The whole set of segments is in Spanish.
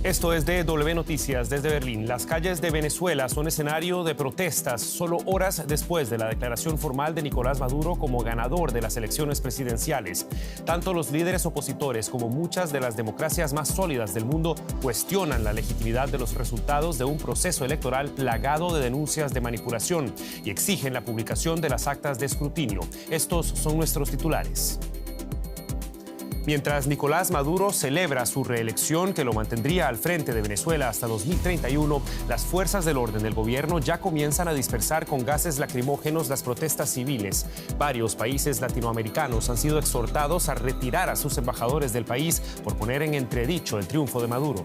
Esto es DW Noticias desde Berlín. Las calles de Venezuela son escenario de protestas solo horas después de la declaración formal de Nicolás Maduro como ganador de las elecciones presidenciales. Tanto los líderes opositores como muchas de las democracias más sólidas del mundo cuestionan la legitimidad de los resultados de un proceso electoral plagado de denuncias de manipulación y exigen la publicación de las actas de escrutinio. Estos son nuestros titulares. Mientras Nicolás Maduro celebra su reelección que lo mantendría al frente de Venezuela hasta 2031, las fuerzas del orden del gobierno ya comienzan a dispersar con gases lacrimógenos las protestas civiles. Varios países latinoamericanos han sido exhortados a retirar a sus embajadores del país por poner en entredicho el triunfo de Maduro.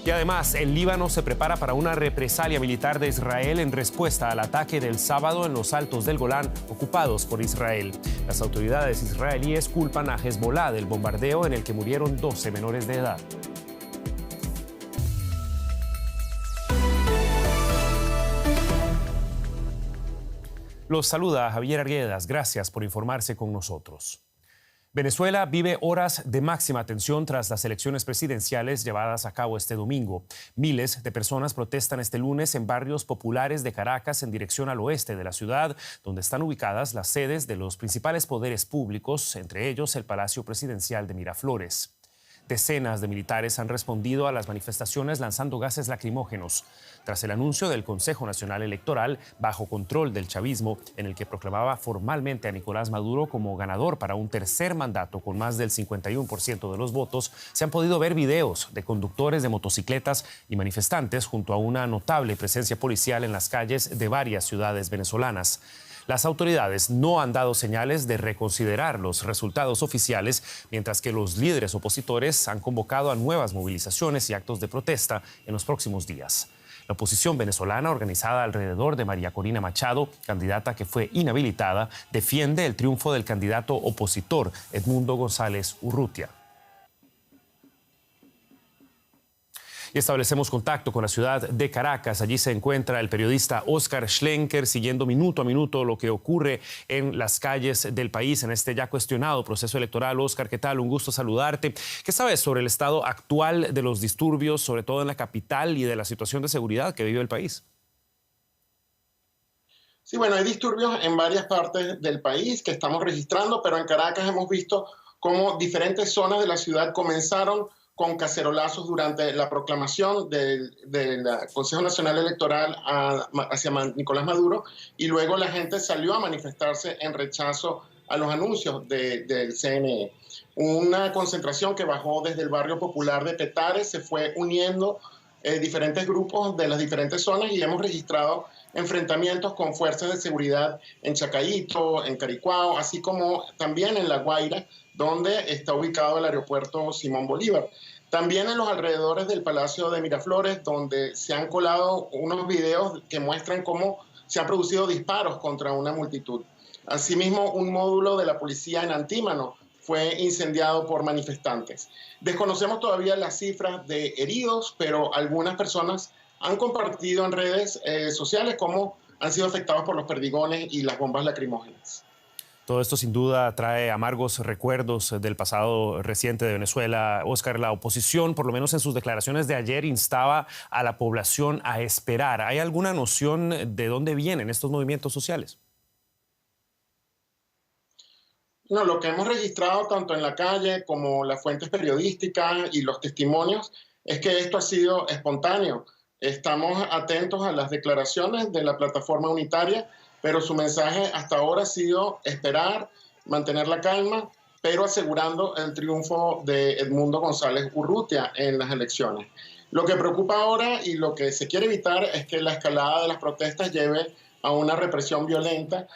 Y además, el Líbano se prepara para una represalia militar de Israel en respuesta al ataque del sábado en los altos del Golán, ocupados por Israel. Las autoridades israelíes culpan a Hezbollah del bombardeo en el que murieron 12 menores de edad. Los saluda Javier Arguedas. Gracias por informarse con nosotros. Venezuela vive horas de máxima tensión tras las elecciones presidenciales llevadas a cabo este domingo. Miles de personas protestan este lunes en barrios populares de Caracas en dirección al oeste de la ciudad, donde están ubicadas las sedes de los principales poderes públicos, entre ellos el Palacio Presidencial de Miraflores. Decenas de militares han respondido a las manifestaciones lanzando gases lacrimógenos. Tras el anuncio del Consejo Nacional Electoral, bajo control del chavismo, en el que proclamaba formalmente a Nicolás Maduro como ganador para un tercer mandato con más del 51% de los votos, se han podido ver videos de conductores de motocicletas y manifestantes junto a una notable presencia policial en las calles de varias ciudades venezolanas. Las autoridades no han dado señales de reconsiderar los resultados oficiales, mientras que los líderes opositores han convocado a nuevas movilizaciones y actos de protesta en los próximos días. La oposición venezolana, organizada alrededor de María Corina Machado, candidata que fue inhabilitada, defiende el triunfo del candidato opositor Edmundo González Urrutia. Y establecemos contacto con la ciudad de Caracas. Allí se encuentra el periodista Óscar Schlenker siguiendo minuto a minuto lo que ocurre en las calles del país en este ya cuestionado proceso electoral. Óscar, ¿qué tal? Un gusto saludarte. ¿Qué sabes sobre el estado actual de los disturbios, sobre todo en la capital, y de la situación de seguridad que vive el país? Sí, bueno, hay disturbios en varias partes del país que estamos registrando, pero en Caracas hemos visto cómo diferentes zonas de la ciudad comenzaron con cacerolazos durante la proclamación del Consejo Nacional Electoral hacia Nicolás Maduro, y luego la gente salió a manifestarse en rechazo a los anuncios del CNE. Una concentración que bajó desde el barrio popular de Petare, se fue uniendo diferentes grupos de las diferentes zonas, y hemos registrado enfrentamientos con fuerzas de seguridad en Chacaíto, en Caricuao, así como también en La Guaira, donde está ubicado el aeropuerto Simón Bolívar. También en los alrededores del Palacio de Miraflores, donde se han colado unos videos que muestran cómo se han producido disparos contra una multitud. Asimismo, un módulo de la policía en Antímano fue incendiado por manifestantes. Desconocemos todavía las cifras de heridos, pero algunas personas han compartido en redes sociales cómo han sido afectados por los perdigones y las bombas lacrimógenas. Todo esto sin duda trae amargos recuerdos del pasado reciente de Venezuela. Óscar, la oposición, por lo menos en sus declaraciones de ayer, instaba a la población a esperar. ¿Hay alguna noción de dónde vienen estos movimientos sociales? No, lo que hemos registrado tanto en la calle como las fuentes periodísticas y los testimonios es que esto ha sido espontáneo. Estamos atentos a las declaraciones de la plataforma unitaria, pero su mensaje hasta ahora ha sido esperar, mantener la calma, pero asegurando el triunfo de Edmundo González Urrutia en las elecciones. Lo que preocupa ahora y lo que se quiere evitar es que la escalada de las protestas lleve a una represión violenta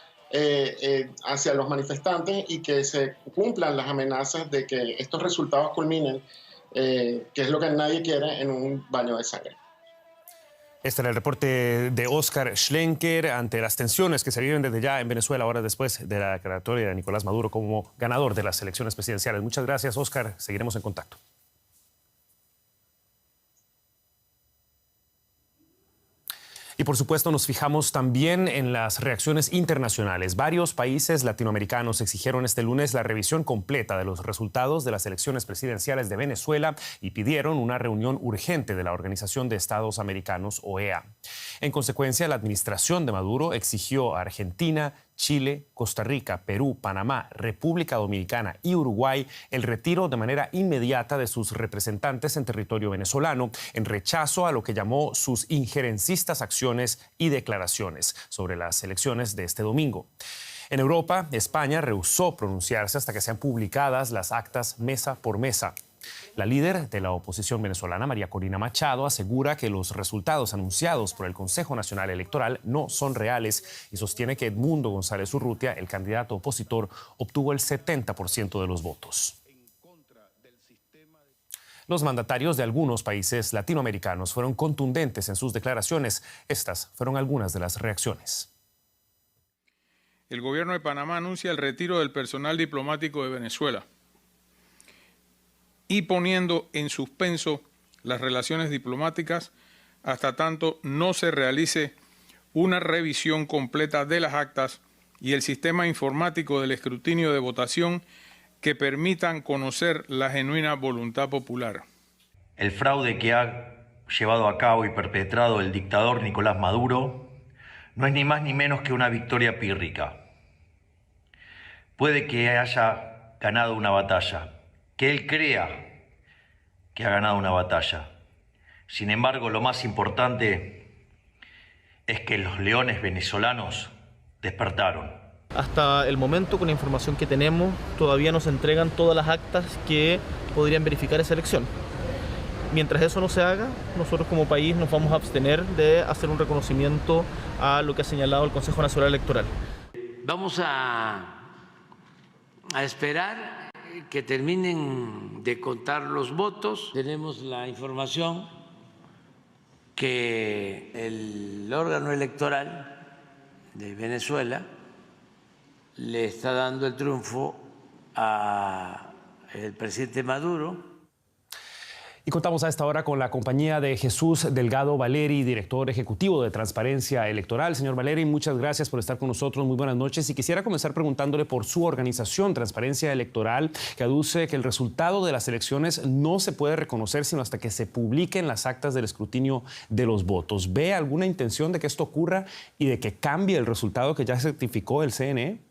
hacia los manifestantes, y que se cumplan las amenazas de que estos resultados culminen, que es lo que nadie quiere, en un baño de sangre. Este era el reporte de Óscar Schlenker ante las tensiones que se viven desde ya en Venezuela, horas después de la declaratoria de Nicolás Maduro como ganador de las elecciones presidenciales. Muchas gracias, Óscar. Seguiremos en contacto. Y por supuesto nos fijamos también en las reacciones internacionales. Varios países latinoamericanos exigieron este lunes la revisión completa de los resultados de las elecciones presidenciales de Venezuela y pidieron una reunión urgente de la Organización de Estados Americanos, OEA. En consecuencia, la administración de Maduro exigió a Argentina, Chile, Costa Rica, Perú, Panamá, República Dominicana y Uruguay el retiro de manera inmediata de sus representantes en territorio venezolano, en rechazo a lo que llamó sus injerencistas acciones y declaraciones sobre las elecciones de este domingo. En Europa, España rehusó pronunciarse hasta que sean publicadas las actas mesa por mesa. La líder de la oposición venezolana, María Corina Machado, asegura que los resultados anunciados por el Consejo Nacional Electoral no son reales y sostiene que Edmundo González Urrutia, el candidato opositor, obtuvo el 70% de los votos. Los mandatarios de algunos países latinoamericanos fueron contundentes en sus declaraciones. Estas fueron algunas de las reacciones. El gobierno de Panamá anuncia el retiro del personal diplomático de Venezuela y poniendo en suspenso las relaciones diplomáticas hasta tanto no se realice una revisión completa de las actas y el sistema informático del escrutinio de votación que permitan conocer la genuina voluntad popular. El fraude que ha llevado a cabo y perpetrado el dictador Nicolás Maduro no es ni más ni menos que una victoria pírrica. Puede que haya ganado una batalla, que él crea que ha ganado una batalla. Sin embargo, lo más importante es que los leones venezolanos despertaron. Hasta el momento, con la información que tenemos, todavía nos entregan todas las actas que podrían verificar esa elección. Mientras eso no se haga, nosotros como país nos vamos a abstener de hacer un reconocimiento a lo que ha señalado el Consejo Nacional Electoral. Vamos a esperar que terminen de contar los votos. Tenemos la información que el órgano electoral de Venezuela le está dando el triunfo al presidente Maduro. Y contamos a esta hora con la compañía de Jesús Delgado Valeri, director ejecutivo de Transparencia Electoral. Señor Valeri, muchas gracias por estar con nosotros. Muy buenas noches. Y quisiera comenzar preguntándole por su organización, Transparencia Electoral, que aduce que el resultado de las elecciones no se puede reconocer sino hasta que se publiquen las actas del escrutinio de los votos. ¿Ve alguna intención de que esto ocurra y de que cambie el resultado que ya certificó el CNE?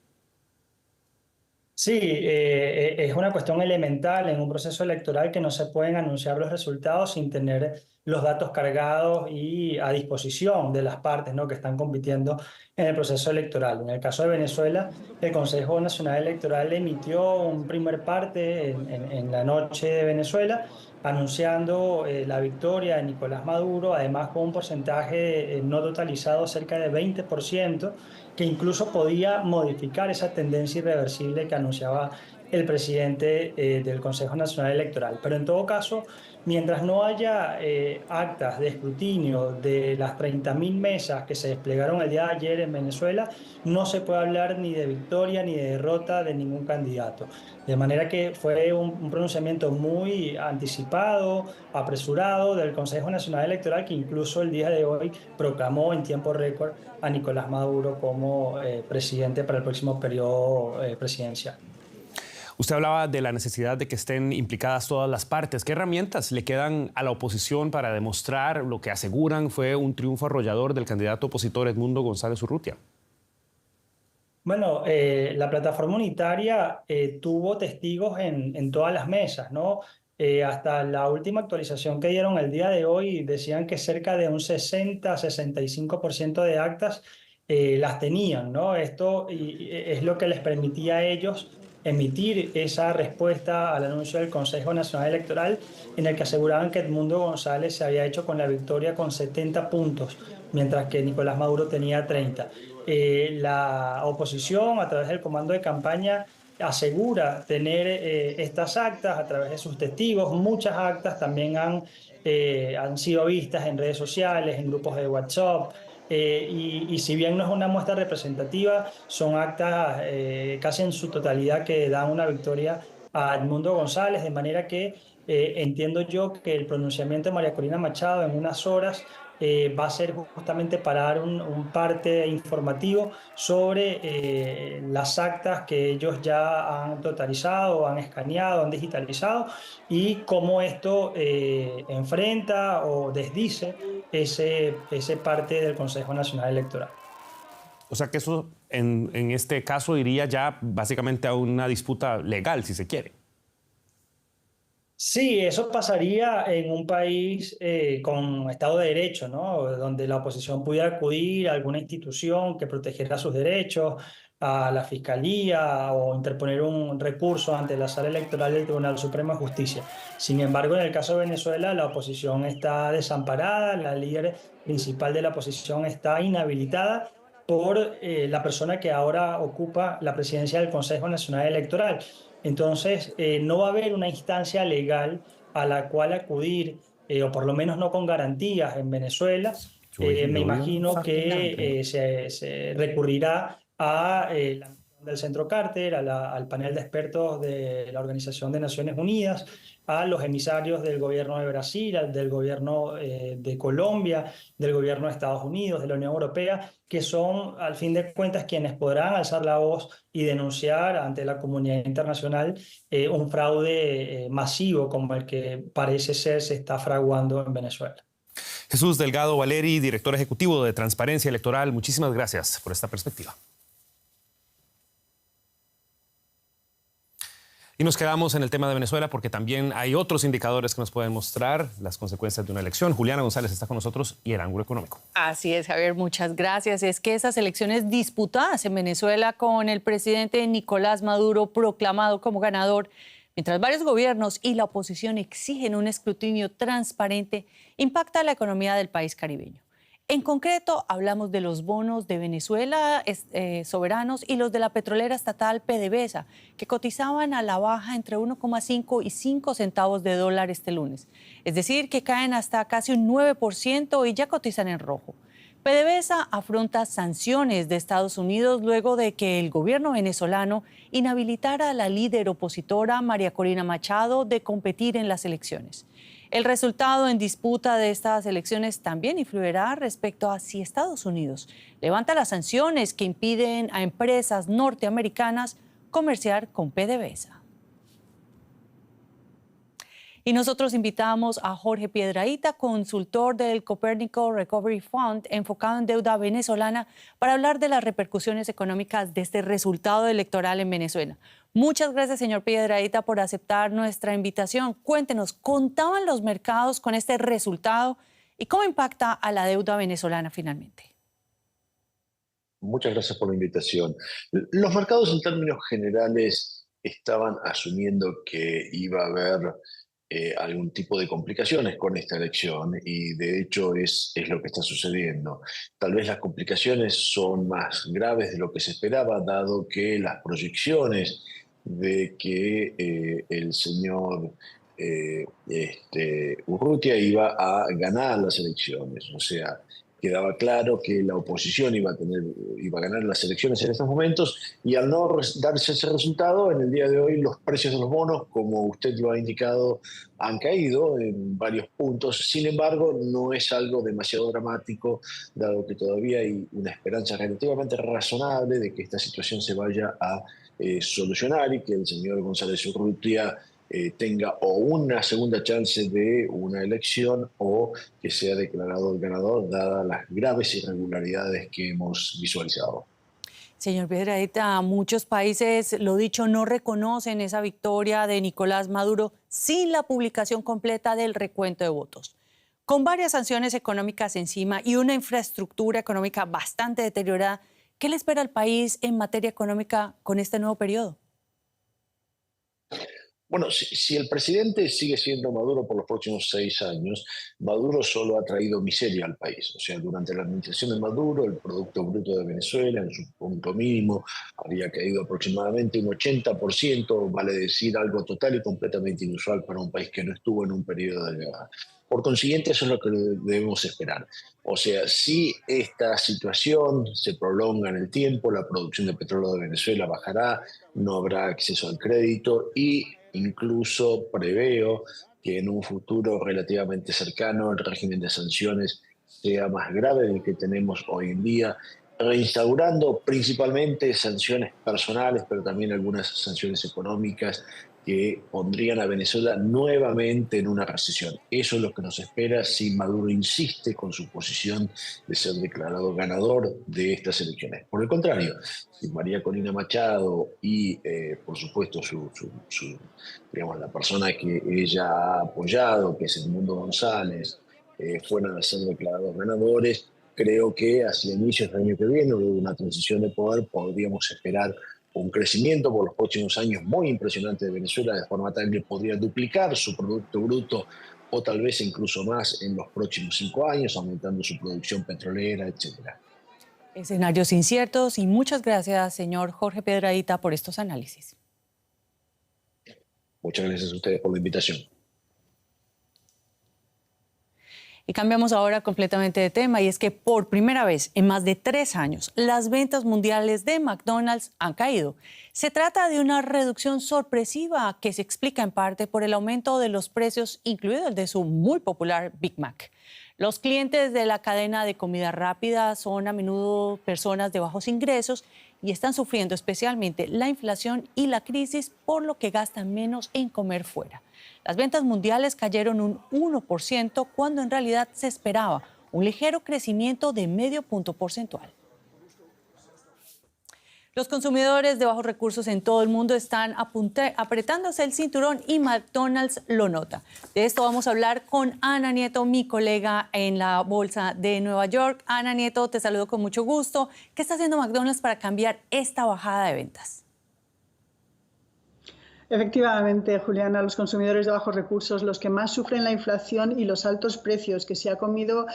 Sí, es una cuestión elemental en un proceso electoral que no se pueden anunciar los resultados sin tener los datos cargados y a disposición de las partes, ¿no?, que están compitiendo en el proceso electoral. En el caso de Venezuela, el Consejo Nacional Electoral emitió un primer parte en la noche de Venezuela, anunciando la victoria de Nicolás Maduro, además con un porcentaje no totalizado cerca de 20%, que incluso podía modificar esa tendencia irreversible que anunciaba el presidente del Consejo Nacional Electoral. Pero en todo caso, mientras no haya actas de escrutinio de las 30.000 mesas que se desplegaron el día de ayer en Venezuela, no se puede hablar ni de victoria ni de derrota de ningún candidato. De manera que fue un pronunciamiento muy anticipado, apresurado del Consejo Nacional Electoral, que incluso el día de hoy proclamó en tiempo récord a Nicolás Maduro como presidente para el próximo periodo presidencial. Usted hablaba de la necesidad de que estén implicadas todas las partes. ¿Qué herramientas le quedan a la oposición para demostrar lo que aseguran fue un triunfo arrollador del candidato opositor Edmundo González Urrutia? Bueno, la plataforma unitaria tuvo testigos en todas las mesas, ¿no? Hasta la última actualización que dieron el día de hoy decían que cerca de un 60-65% de actas las tenían, ¿no? Esto es lo que les permitía a ellos emitir esa respuesta al anuncio del Consejo Nacional Electoral, en el que aseguraban que Edmundo González se había hecho con la victoria con 70 puntos, mientras que Nicolás Maduro tenía 30. La oposición, a través del comando de campaña, asegura tener estas actas a través de sus testigos. Muchas actas también han sido vistas en redes sociales, en grupos de WhatsApp. Y si bien no es una muestra representativa, son actas casi en su totalidad que dan una victoria a Edmundo González, de manera que entiendo yo que el pronunciamiento de María Corina Machado en unas horas va a ser justamente para dar un parte informativo sobre las actas que ellos ya han totalizado, han escaneado, han digitalizado y cómo esto enfrenta o desdice ese parte del Consejo Nacional Electoral. O sea que eso en este caso iría ya básicamente a una disputa legal, si se quiere. Sí, eso pasaría en un país con Estado de Derecho, ¿no? Donde la oposición pudiera acudir a alguna institución que protegiera sus derechos, a la Fiscalía o interponer un recurso ante la Sala Electoral del Tribunal Supremo de Justicia. Sin embargo, en el caso de Venezuela, la oposición está desamparada, la líder principal de la oposición está inhabilitada por la persona que ahora ocupa la presidencia del Consejo Nacional Electoral. Entonces, no va a haber una instancia legal a la cual acudir, o por lo menos no con garantías en Venezuela. Me imagino que se recurrirá a la misión del Centro Carter, al panel de expertos de la Organización de Naciones Unidas, a los emisarios del gobierno de Brasil, del gobierno de Colombia, del gobierno de Estados Unidos, de la Unión Europea, que son, al fin de cuentas, quienes podrán alzar la voz y denunciar ante la comunidad internacional un fraude masivo como el que parece ser se está fraguando en Venezuela. Jesús Delgado Valeri, director ejecutivo de Transparencia Electoral, muchísimas gracias por esta perspectiva. Y nos quedamos en el tema de Venezuela porque también hay otros indicadores que nos pueden mostrar las consecuencias de una elección. Juliana González está con nosotros y el ángulo económico. Así es, Javier, muchas gracias. Es que esas elecciones disputadas en Venezuela con el presidente Nicolás Maduro proclamado como ganador, mientras varios gobiernos y la oposición exigen un escrutinio transparente, impacta la economía del país caribeño. En concreto, hablamos de los bonos de Venezuela soberanos y los de la petrolera estatal PDVSA, que cotizaban a la baja entre 1,5 y 5 centavos de dólar este lunes. Es decir, que caen hasta casi un 9% y ya cotizan en rojo. PDVSA afronta sanciones de Estados Unidos luego de que el gobierno venezolano inhabilitara a la líder opositora María Corina Machado de competir en las elecciones. El resultado en disputa de estas elecciones también influirá respecto a si Estados Unidos levanta las sanciones que impiden a empresas norteamericanas comerciar con PDVSA. Y nosotros invitamos a Jorge Piedrahita, consultor del Copérnico Recovery Fund, enfocado en deuda venezolana, para hablar de las repercusiones económicas de este resultado electoral en Venezuela. Muchas gracias, señor Piedrahita, por aceptar nuestra invitación. Cuéntenos, ¿contaban los mercados con este resultado y cómo impacta a la deuda venezolana finalmente? Muchas gracias por la invitación. Los mercados en términos generales estaban asumiendo que iba a haber algún tipo de complicaciones con esta elección y de hecho es lo que está sucediendo. Tal vez las complicaciones son más graves de lo que se esperaba, dado que las proyecciones de que el señor Urrutia iba a ganar las elecciones. O sea, quedaba claro que la oposición iba a ganar las elecciones en estos momentos y al no darse ese resultado, en el día de hoy los precios de los bonos, como usted lo ha indicado, han caído en varios puntos. Sin embargo, no es algo demasiado dramático, dado que todavía hay una esperanza relativamente razonable de que esta situación se vaya a solucionar y que el señor González Urrutia tenga o una segunda chance de una elección o que sea declarado el ganador, dadas las graves irregularidades que hemos visualizado. Señor Piedrahita, muchos países, lo dicho, no reconocen esa victoria de Nicolás Maduro sin la publicación completa del recuento de votos. Con varias sanciones económicas encima y una infraestructura económica bastante deteriorada, ¿qué le espera al país en materia económica con este nuevo periodo? Bueno, si el presidente sigue siendo Maduro por los próximos 6 años, Maduro solo ha traído miseria al país. O sea, durante la administración de Maduro, el Producto Bruto de Venezuela, en su punto mínimo, había caído aproximadamente un 80%, vale decir algo total y completamente inusual para un país que no estuvo en un periodo de guerra. Por consiguiente, eso es lo que debemos esperar. O sea, si esta situación se prolonga en el tiempo, la producción de petróleo de Venezuela bajará, no habrá acceso al crédito y incluso preveo que en un futuro relativamente cercano el régimen de sanciones sea más grave del que tenemos hoy en día, reinstaurando principalmente sanciones personales, pero también algunas sanciones económicas que pondrían a Venezuela nuevamente en una recesión. Eso es lo que nos espera si Maduro insiste con su posición de ser declarado ganador de estas elecciones. Por el contrario, si María Corina Machado y, por supuesto, digamos, la persona que ella ha apoyado, que es Edmundo González, fueran a ser declarados ganadores, creo que hacia inicios del año que viene, luego de una transición de poder, podríamos esperar un crecimiento por los próximos años muy impresionante de Venezuela, de forma tal que podría duplicar su Producto Bruto o tal vez incluso más en los próximos 5 años, aumentando su producción petrolera, etcétera. Escenarios inciertos y muchas gracias, señor Jorge Piedradita, por estos análisis. Muchas gracias a ustedes por la invitación. Y cambiamos ahora completamente de tema, y es que por primera vez en más de 3 años las ventas mundiales de McDonald's han caído. Se trata de una reducción sorpresiva que se explica en parte por el aumento de los precios, incluido el de su muy popular Big Mac. Los clientes de la cadena de comida rápida son a menudo personas de bajos ingresos y están sufriendo especialmente la inflación y la crisis, por lo que gastan menos en comer fuera. Las ventas mundiales cayeron un 1% cuando en realidad se esperaba un ligero crecimiento de medio punto porcentual. Los consumidores de bajos recursos en todo el mundo están apretándose el cinturón y McDonald's lo nota. De esto vamos a hablar con Ana Nieto, mi colega en la Bolsa de Nueva York. Ana Nieto, te saludo con mucho gusto. ¿Qué está haciendo McDonald's para cambiar esta bajada de ventas? Efectivamente, Juliana, los consumidores de bajos recursos, los que más sufren la inflación y los altos precios que se ha comido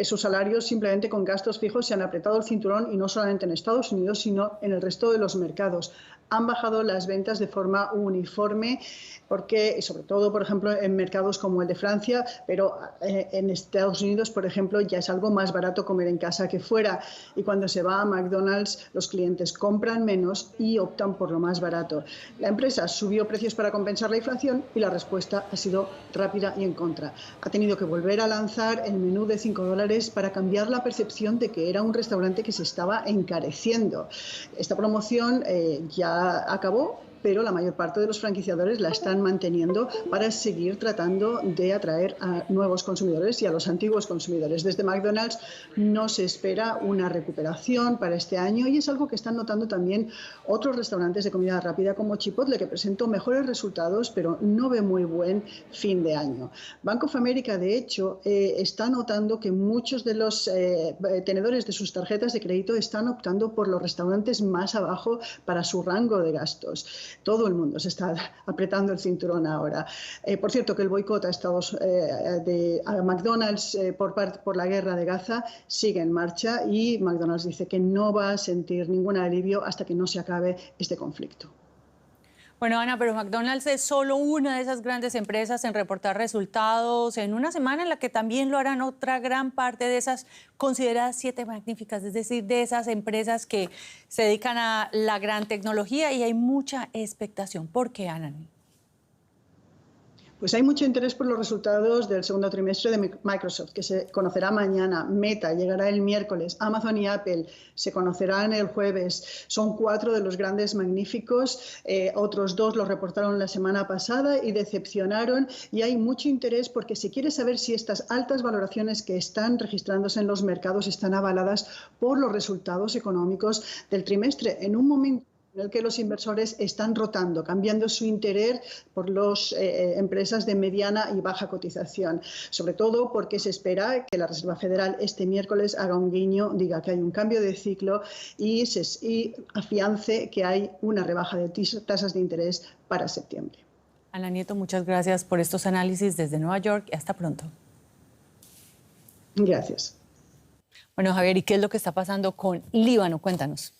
sus salarios simplemente con gastos fijos, se han apretado el cinturón, y no solamente en Estados Unidos, sino en el resto de los mercados. Han bajado las ventas de forma uniforme, porque, sobre todo, por ejemplo, en mercados como el de Francia, pero en Estados Unidos, por ejemplo, ya es algo más barato comer en casa que fuera. Y cuando se va a McDonald's, los clientes compran menos y optan por lo más barato. La empresa subió precios para compensar la inflación y la respuesta ha sido rápida y en contra. Ha tenido que volver a lanzar el menú de $5 para cambiar la percepción de que era un restaurante que se estaba encareciendo. Esta promoción ya acabó, pero la mayor parte de los franquiciadores la están manteniendo para seguir tratando de atraer a nuevos consumidores y a los antiguos consumidores. Desde McDonald's no se espera una recuperación para este año, y es algo que están notando también otros restaurantes de comida rápida como Chipotle, que presentó mejores resultados, pero no ve muy buen fin de año. Bank of America, de hecho, está notando que muchos de los tenedores de sus tarjetas de crédito están optando por los restaurantes más abajo para su rango de gastos. Todo el mundo se está apretando el cinturón ahora. Por cierto, que el boicot a McDonald's por la guerra de Gaza sigue en marcha, y McDonald's dice que no va a sentir ningún alivio hasta que no se acabe este conflicto. Bueno, Ana, pero McDonald's es solo una de esas grandes empresas en reportar resultados en una semana en la que también lo harán otra gran parte de esas consideradas 7 magníficas, es decir, de esas empresas que se dedican a la gran tecnología, y hay mucha expectación. ¿Por qué, Ana? Pues hay mucho interés por los resultados del segundo trimestre de Microsoft, que se conocerá mañana. Meta llegará el miércoles. Amazon y Apple se conocerán el jueves. Son 4 de los grandes magníficos. Otros 2 los reportaron la semana pasada y decepcionaron. Y hay mucho interés porque se quiere saber si estas altas valoraciones que están registrándose en los mercados están avaladas por los resultados económicos del trimestre, en un momento en el que los inversores están rotando, cambiando su interés por las empresas de mediana y baja cotización, sobre todo porque se espera que la Reserva Federal este miércoles haga un guiño, diga que hay un cambio de ciclo y afiance que hay una rebaja de tasas de interés para septiembre. Ana Nieto, muchas gracias por estos análisis desde Nueva York y hasta pronto. Gracias. Bueno, Javier, ¿y qué es lo que está pasando con Líbano? Cuéntanos.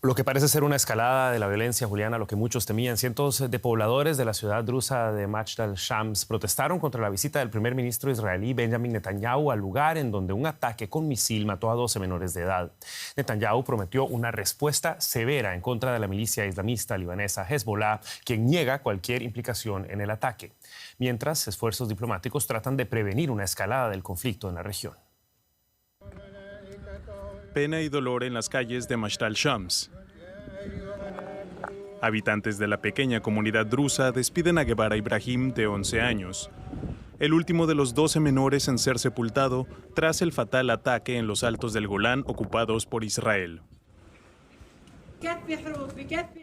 Lo que parece ser una escalada de la violencia, Juliana, lo que muchos temían. Cientos de pobladores de la ciudad drusa de Majd al-Shams protestaron contra la visita del primer ministro israelí Benjamin Netanyahu al lugar en donde un ataque con misil mató a 12 menores de edad. Netanyahu prometió una respuesta severa en contra de la milicia islamista libanesa Hezbollah, quien niega cualquier implicación en el ataque, mientras esfuerzos diplomáticos tratan de prevenir una escalada del conflicto en la región. pena y dolor en las calles de Mashtal Shams. Habitantes de la pequeña comunidad drusa despiden a Guevara Ibrahim, de 11 años, el último de los 12 menores en ser sepultado tras el fatal ataque en los altos del Golán ocupados por Israel.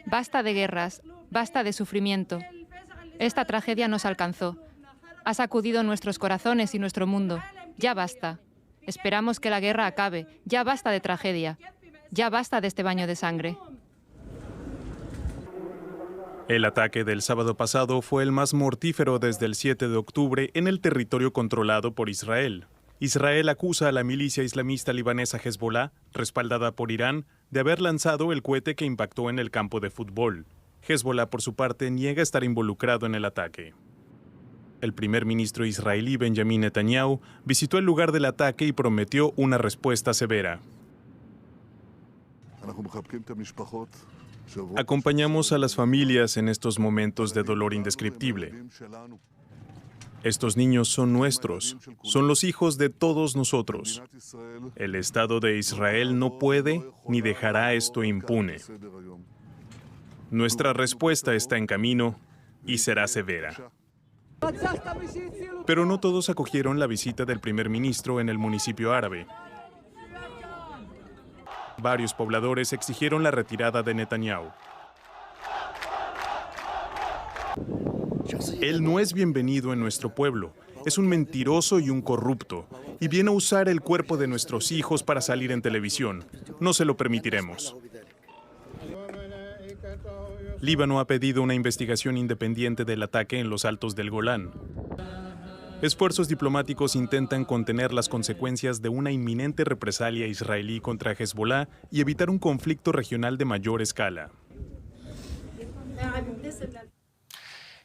Basta de guerras, basta de sufrimiento. Esta tragedia nos alcanzó. Ha sacudido nuestros corazones y nuestro mundo. Ya basta. Esperamos que la guerra acabe. Ya basta de tragedia. Ya basta de este baño de sangre. El ataque del sábado pasado fue el más mortífero desde el 7 de octubre en el territorio controlado por Israel. Israel acusa a la milicia islamista libanesa Hezbollah, respaldada por Irán, de haber lanzado el cohete que impactó en el campo de fútbol. Hezbollah, por su parte, niega estar involucrado en el ataque. El primer ministro israelí Benjamin Netanyahu visitó el lugar del ataque y prometió una respuesta severa. Acompañamos a las familias en estos momentos de dolor indescriptible. Estos niños son nuestros, son los hijos de todos nosotros. El Estado de Israel no puede ni dejará esto impune. Nuestra respuesta está en camino y será severa. Pero no todos acogieron la visita del primer ministro en el municipio árabe. Varios pobladores exigieron la retirada de Netanyahu. Él no es bienvenido en nuestro pueblo. Es un mentiroso y un corrupto. Y viene a usar el cuerpo de nuestros hijos para salir en televisión. No se lo permitiremos. Líbano ha pedido una investigación independiente del ataque en los altos del Golán. Esfuerzos diplomáticos intentan contener las consecuencias de una inminente represalia israelí contra Hezbollah y evitar un conflicto regional de mayor escala.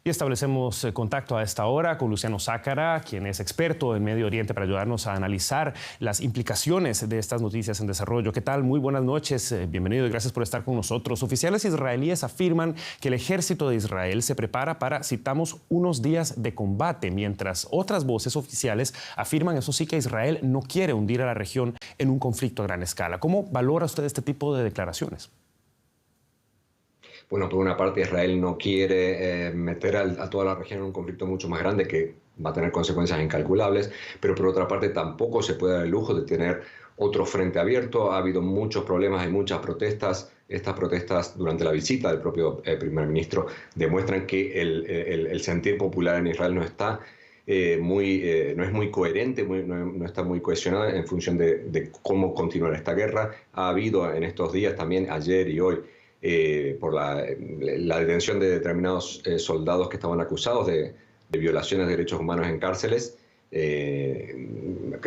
Y establecemos contacto a esta hora con Luciano Zácara, quien es experto en Medio Oriente, para ayudarnos a analizar las implicaciones de estas noticias en desarrollo. ¿Qué tal? Muy buenas noches. Bienvenido y gracias por estar con nosotros. Oficiales israelíes afirman que el ejército de Israel se prepara para, citamos, unos días de combate, mientras otras voces oficiales afirman, eso sí, que Israel no quiere hundir a la región en un conflicto a gran escala. ¿Cómo valora usted este tipo de declaraciones? Bueno, por una parte Israel no quiere meter a toda la región en un conflicto mucho más grande que va a tener consecuencias incalculables, pero por otra parte tampoco se puede dar el lujo de tener otro frente abierto. Ha habido muchos problemas y muchas protestas. Estas protestas durante la visita del propio primer ministro demuestran que el sentir popular en Israel no está no es muy coherente, no está muy cohesionado en función de cómo continuar esta guerra. Ha habido en estos días, también ayer y hoy, por la detención de determinados soldados que estaban acusados de violaciones de derechos humanos en cárceles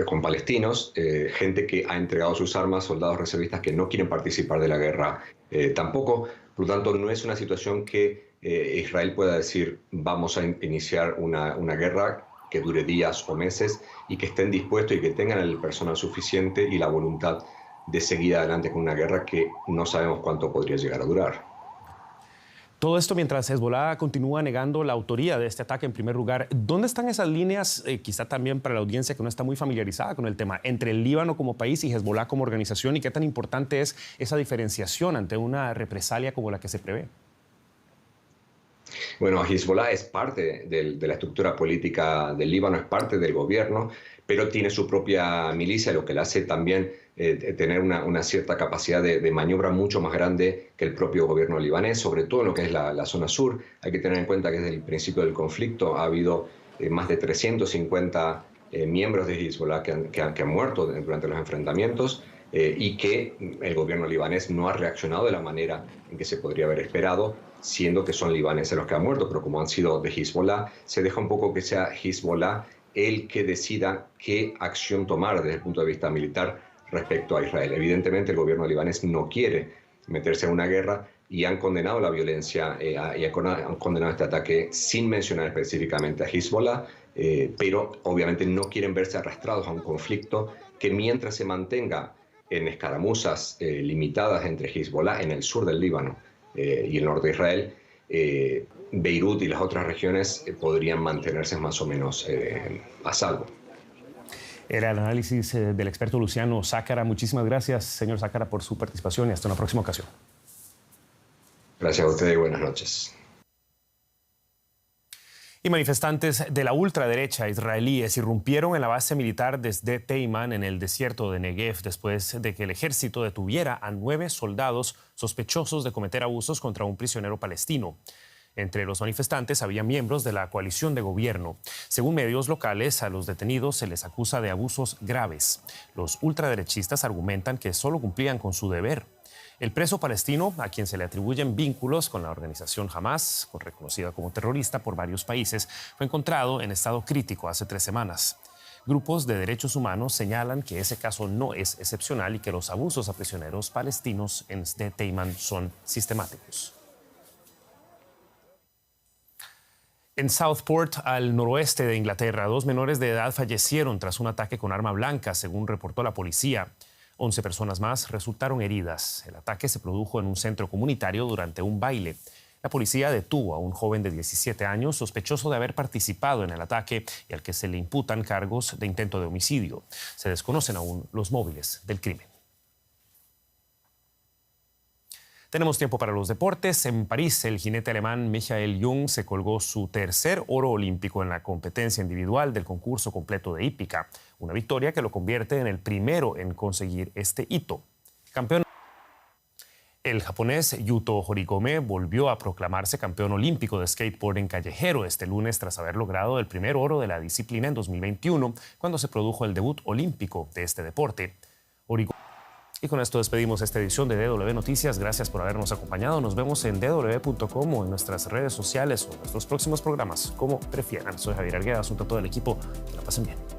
con palestinos, gente que ha entregado sus armas, soldados reservistas que no quieren participar de la guerra tampoco. Por lo tanto, no es una situación que Israel pueda decir vamos a iniciar una guerra que dure días o meses y que estén dispuestos y que tengan el personal suficiente y la voluntad de seguir adelante con una guerra que no sabemos cuánto podría llegar a durar. Todo esto mientras Hezbollah continúa negando la autoría de este ataque. En primer lugar, ¿dónde están esas líneas, quizá también para la audiencia que no está muy familiarizada con el tema, entre el Líbano como país y Hezbollah como organización? ¿Y qué tan importante es esa diferenciación ante una represalia como la que se prevé? Bueno, Hezbollah es parte de la estructura política del Líbano, es parte del gobierno, pero tiene su propia milicia, lo que le hace también tener una cierta capacidad de maniobra mucho más grande que el propio gobierno libanés, sobre todo en lo que es la zona sur. Hay que tener en cuenta que desde el principio del conflicto ha habido más de 350 miembros de Hezbollah que han muerto durante los enfrentamientos y que el gobierno libanés no ha reaccionado de la manera en que se podría haber esperado, siendo que son libaneses los que han muerto, pero como han sido de Hezbollah, se deja un poco que sea Hezbollah el que decida qué acción tomar desde el punto de vista militar respecto a Israel. Evidentemente el gobierno libanés no quiere meterse en una guerra y han condenado la violencia y han condenado este ataque sin mencionar específicamente a Hezbollah, pero obviamente no quieren verse arrastrados a un conflicto que mientras se mantenga en escaramuzas limitadas entre Hezbollah en el sur del Líbano y el norte de Israel, Beirut y las otras regiones podrían mantenerse más o menos a salvo. Era el análisis del experto Luciano Zácara. Muchísimas gracias, señor Zácara, por su participación y hasta una próxima ocasión. Gracias a ustedes y buenas noches. Y manifestantes de la ultraderecha israelíes irrumpieron en la base militar de Sde Teiman en el desierto de Negev después de que el ejército detuviera a 9 soldados sospechosos de cometer abusos contra un prisionero palestino. Entre los manifestantes había miembros de la coalición de gobierno. Según medios locales, a los detenidos se les acusa de abusos graves. Los ultraderechistas argumentan que solo cumplían con su deber. El preso palestino, a quien se le atribuyen vínculos con la organización Hamas, reconocida como terrorista por varios países, fue encontrado en estado crítico hace 3 semanas. Grupos de derechos humanos señalan que ese caso no es excepcional y que los abusos a prisioneros palestinos en Sde Teiman son sistemáticos. En Southport, al noroeste de Inglaterra, 2 menores de edad fallecieron tras un ataque con arma blanca, según reportó la policía. 11 personas más resultaron heridas. El ataque se produjo en un centro comunitario durante un baile. La policía detuvo a un joven de 17 años sospechoso de haber participado en el ataque y al que se le imputan cargos de intento de homicidio. Se desconocen aún los móviles del crimen. Tenemos tiempo para los deportes. En París, el jinete alemán Michael Jung se colgó su 3er oro olímpico en la competencia individual del concurso completo de hípica. Una victoria que lo convierte en el primero en conseguir este hito. Campeón. El japonés Yuto Horigome volvió a proclamarse campeón olímpico de skateboarding callejero este lunes tras haber logrado el primer oro de la disciplina en 2021, cuando se produjo el debut olímpico de este deporte. Y con esto despedimos esta edición de DW Noticias. Gracias por habernos acompañado. Nos vemos en dw.com o en nuestras redes sociales o en nuestros próximos programas, como prefieran. Soy Javier Arguedas, junto a todo el equipo. Que la pasen bien.